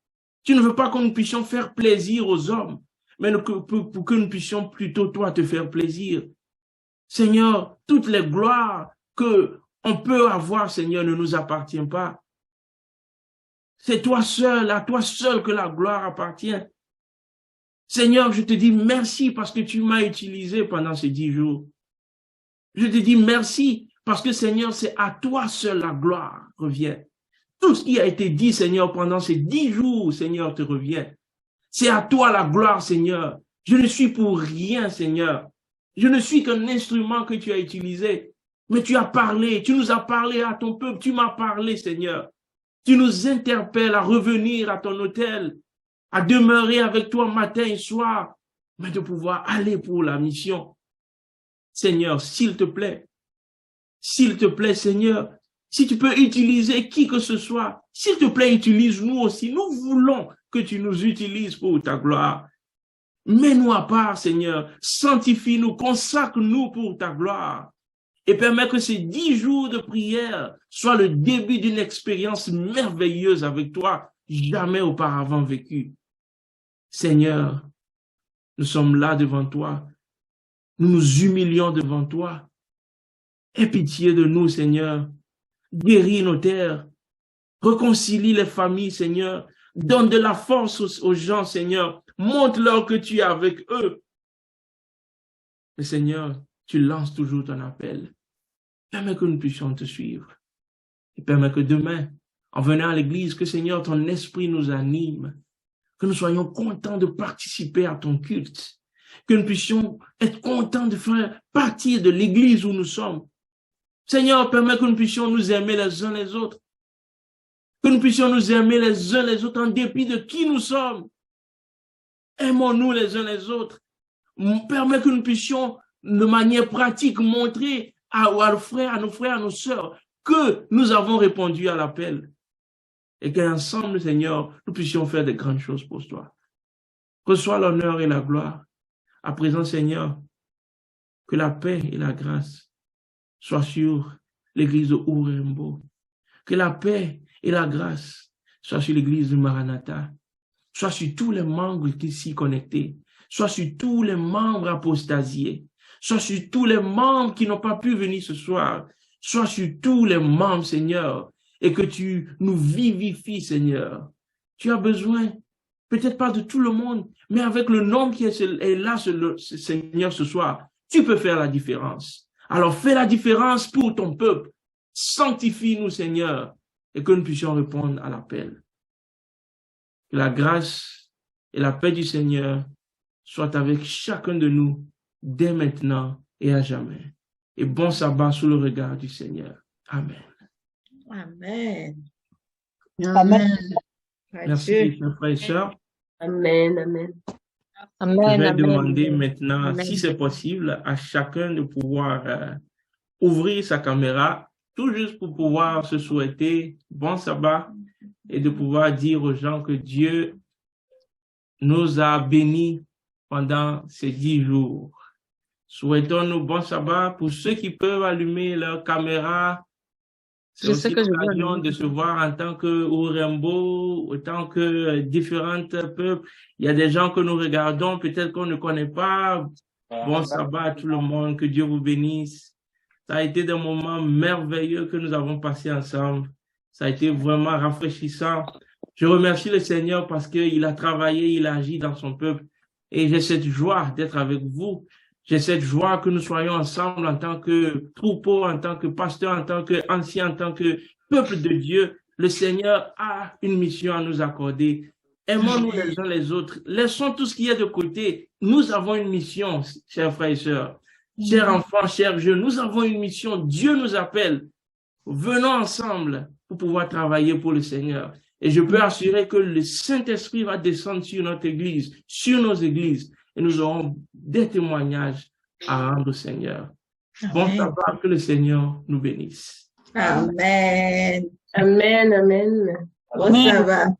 Tu ne veux pas que nous puissions faire plaisir aux hommes, mais pour que nous puissions plutôt, toi, te faire plaisir. Seigneur, toutes les gloires que on peut avoir, Seigneur, ne nous appartient pas. C'est toi seul, à toi seul que la gloire appartient. Seigneur, je te dis merci parce que tu m'as utilisé pendant ces 10 jours. Je te dis merci parce que, Seigneur, c'est à toi seul la gloire revient. Tout ce qui a été dit, Seigneur, pendant ces 10 jours, Seigneur, te revient. C'est à toi la gloire, Seigneur. Je ne suis pour rien, Seigneur. Je ne suis qu'un instrument que tu as utilisé. Mais tu as parlé, tu nous as parlé à ton peuple, tu m'as parlé, Seigneur. Tu nous interpelles à revenir à ton autel, à demeurer avec toi matin et soir, mais de pouvoir aller pour la mission. Seigneur, s'il te plaît, Seigneur, si tu peux utiliser qui que ce soit, s'il te plaît, utilise-nous aussi. Nous voulons que tu nous utilises pour ta gloire. Mets-nous à part, Seigneur. Sanctifie-nous, consacre-nous pour ta gloire. Et permets que ces 10 jours de prière soient le début d'une expérience merveilleuse avec toi, jamais auparavant vécue. Seigneur, nous sommes là devant toi. Nous nous humilions devant toi. Aie pitié de nous, Seigneur. Guéris nos terres. Réconcilie les familles, Seigneur. Donne de la force aux gens, Seigneur. Montre-leur que tu es avec eux. Mais Seigneur, tu lances toujours ton appel. Permets que nous puissions te suivre. Et permets que demain, en venant à l'église, que Seigneur, ton esprit nous anime. Que nous soyons contents de participer à ton culte. Que nous puissions être contents de faire partie de l'église où nous sommes. Seigneur, permets que nous puissions nous aimer les uns les autres. Que nous puissions nous aimer les uns les autres en dépit de qui nous sommes. Aimons-nous les uns les autres. Permets que nous puissions de manière pratique montrer à nos frères, à nos sœurs, que nous avons répondu à l'appel. Et qu'ensemble, Seigneur, nous puissions faire de grandes choses pour toi. Reçois l'honneur et la gloire. À présent, Seigneur, que la paix et la grâce soient sur l'église de Urembo. Que la paix et la grâce soient sur l'église de Maranatha. Soient sur tous les membres qui s'y connectés. Soient sur tous les membres apostasiés. Sois sur tous les membres qui n'ont pas pu venir ce soir. Sois sur tous les membres, Seigneur, et que tu nous vivifies, Seigneur. Tu as besoin, peut-être pas de tout le monde, mais avec le nombre qui est là, Seigneur, ce soir, tu peux faire la différence. Alors fais la différence pour ton peuple. Sanctifie-nous, Seigneur, et que nous puissions répondre à l'appel. Que la grâce et la paix du Seigneur soient avec chacun de nous, dès maintenant et à jamais. Et bon sabbat sous le regard du Seigneur. Amen. Amen. Amen. Merci, chers frères et sœurs. Amen. Amen. Je vais demander maintenant, si c'est possible, à chacun de pouvoir ouvrir sa caméra, tout juste pour pouvoir se souhaiter bon sabbat et de pouvoir dire aux gens que Dieu nous a bénis pendant ces 10 jours. Souhaitons-nous bon sabbat pour ceux qui peuvent allumer leur caméra. C'est aussi l'occasion de se voir en tant que Urembo, en tant que différents peuples. Il y a des gens que nous regardons, peut-être qu'on ne connaît pas. Bon sabbat à tout le monde, que Dieu vous bénisse. Ça a été des moments merveilleux que nous avons passés ensemble. Ça a été vraiment rafraîchissant. Je remercie le Seigneur parce qu'il a travaillé, il a agi dans son peuple. Et j'ai cette joie d'être avec vous. J'ai cette joie que nous soyons ensemble en tant que troupeau, en tant que pasteur, en tant qu'ancien, en tant que peuple de Dieu. Le Seigneur a une mission à nous accorder. Aimons-nous les uns les autres. Laissons tout ce qui est de côté. Nous avons une mission, chers frères et sœurs. Chers enfants, chers jeunes, nous avons une mission. Dieu nous appelle. Venons ensemble pour pouvoir travailler pour le Seigneur. Et je peux assurer que le Saint-Esprit va descendre sur notre église, sur nos églises. Et nous aurons des témoignages à rendre au Seigneur. Bon sabbat, que le Seigneur nous bénisse. Amen. Amen. Amen. Bon sabbat.